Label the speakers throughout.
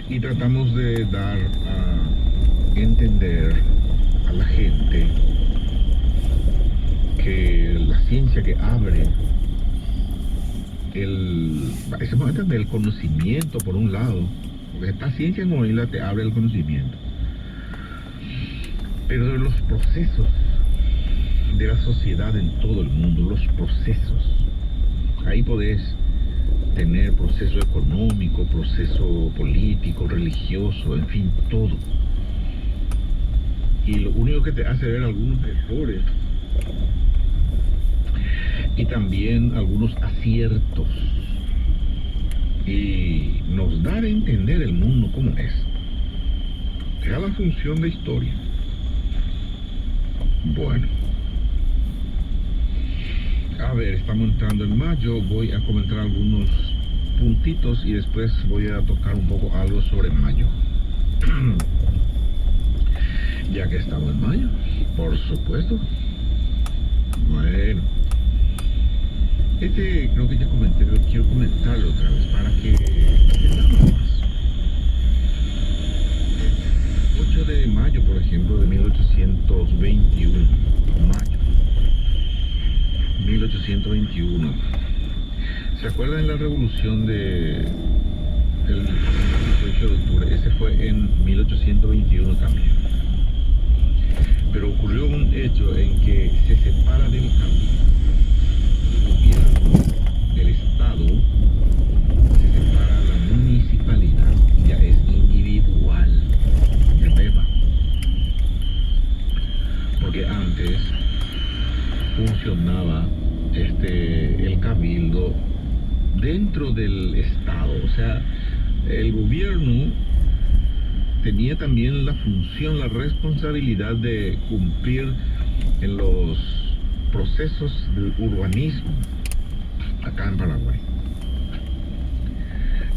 Speaker 1: y tratamos de dar a entender a la gente que la ciencia que abre ese momento del conocimiento por un lado, porque esta ciencia novela te abre el conocimiento, pero de los procesos de la sociedad en todo el mundo, los procesos, ahí podés tener proceso económico, proceso político, religioso, en fin, todo. Y lo único que te hace ver algunos errores y también algunos aciertos y nos da a entender el mundo como es. Te da la función de historia. Bueno, a ver, estamos entrando en mayo, voy a comentar algunos puntitos y después voy a tocar un poco algo sobre mayo. Ya que estamos en mayo, por supuesto. Bueno, creo que ya comenté, pero quiero comentarlo otra vez para que entendamos más. 8 de mayo, por ejemplo, de 1821, mayo 1821. ¿Se acuerdan de la revolución del 18 de octubre? Ese fue en 1821 también. Pero ocurrió un hecho en que se separa del gobierno del Estado, se separa la municipalidad, ya es individual, ya beba. Porque antes funcionaba el cabildo dentro del Estado, o sea, el gobierno tenía también la función, la responsabilidad de cumplir en los procesos del urbanismo acá en Paraguay.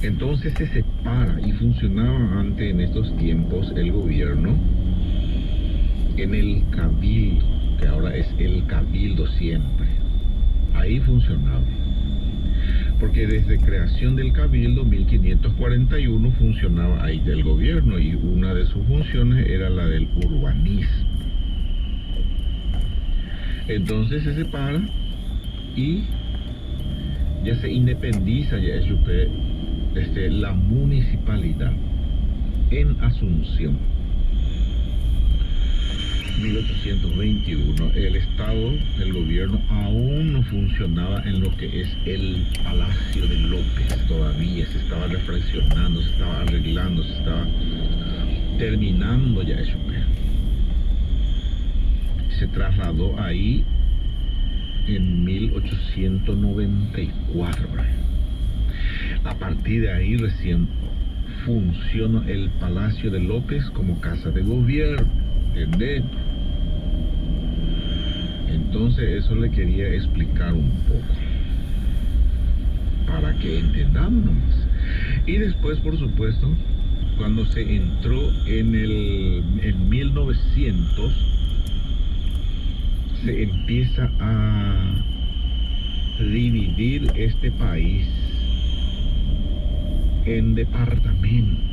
Speaker 1: Entonces se separa y funcionaba antes en estos tiempos el gobierno en el cabildo, que ahora es el cabildo siempre. Ahí funcionaba. Porque desde creación del cabildo 1541 funcionaba ahí el gobierno y una de sus funciones era la del urbanismo. Entonces se separa y ya se independiza ya es la municipalidad en Asunción. 1821, el Estado, el gobierno aún no funcionaba en lo que es el Palacio de López, todavía se estaba reflexionando, se estaba arreglando, se estaba terminando ya eso. Se trasladó ahí en 1894. A partir de ahí recién funciona el Palacio de López como casa de gobierno, ¿entendés? Entonces eso le quería explicar un poco para que entendamos nomás. Y después, por supuesto, cuando se entró en 1900, se empieza a dividir este país en departamentos.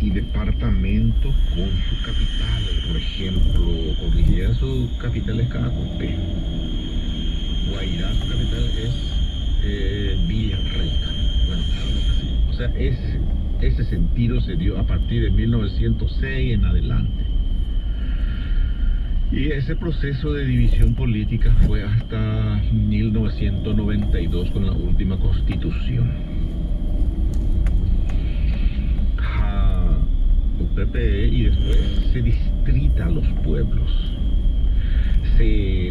Speaker 1: Y departamentos con su capital. Por ejemplo, Cordillera su capital es Caacupé. Guairá su capital es Villarrica. Bueno, algo así. O sea, ese sentido se dio a partir de 1906 en adelante. Y ese proceso de división política fue hasta 1992 con la última constitución. PPE, y después se distrita a los pueblos.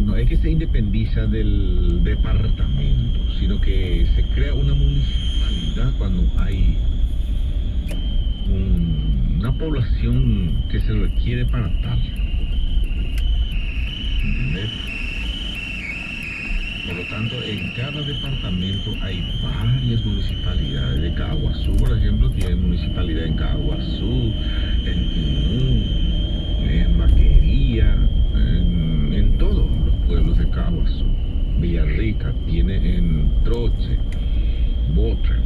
Speaker 1: No es que se independiza del departamento, sino que se crea una municipalidad cuando hay una población que se requiere para tal. ¿Entendés? Por lo tanto, en cada departamento hay varias municipalidades. De Caguazú, por ejemplo, tiene municipalidad en Caguazú, en Tinú, en Vaquería, en todos los pueblos de Caguazú. Villarrica tiene en Troche, Botre.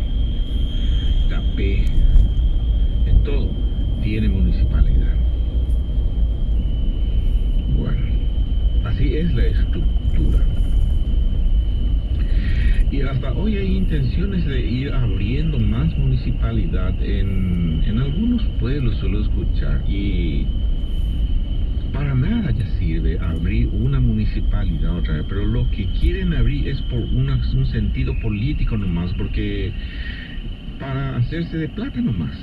Speaker 1: intención es de ir abriendo más municipalidad en algunos pueblos, suelo escuchar, y para nada ya sirve abrir una municipalidad otra vez, pero lo que quieren abrir es por un sentido político nomás, porque para hacerse de plata nomás.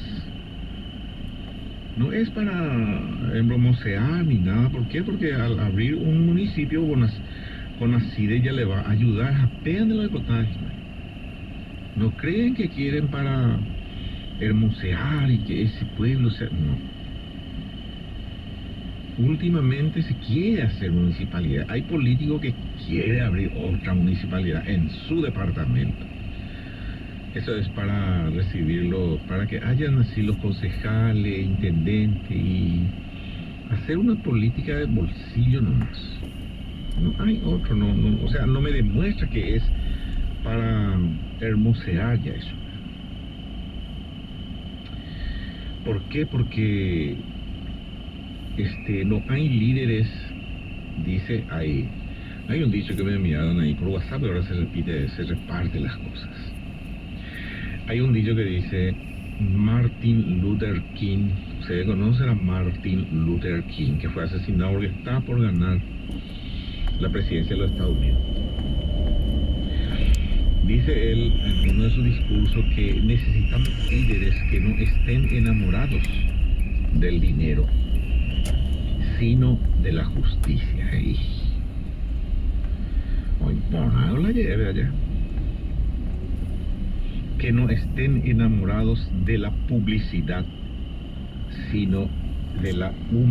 Speaker 1: No es para embromosear ni nada. ¿Por qué? Porque al abrir un municipio con ACIDE ya le va a ayudar apenas de los contagios. No creen que quieren para hermosear y que ese pueblo sea... No. Últimamente se quiere hacer municipalidad. Hay políticos que quieren abrir otra municipalidad en su departamento. Eso es para recibirlo, para que hayan así los concejales, intendentes y hacer una política de bolsillo nomás. No hay otro, o sea, no me demuestra que es para hermosear ya eso. ¿Por qué? Porque no hay líderes, dice, hay un dicho que me enviaron ahí por WhatsApp, pero ahora se repite, se reparte las cosas. Hay un dicho que dice Martin Luther King. Ustedes conocen a Martin Luther King, que fue asesinado porque estaba por ganar la presidencia de los Estados Unidos. Dice él en uno de sus discursos que necesitamos líderes que no estén enamorados del dinero, sino de la justicia. Hoy por nada la lleve allá. Que no estén enamorados de la publicidad, sino de la humanidad.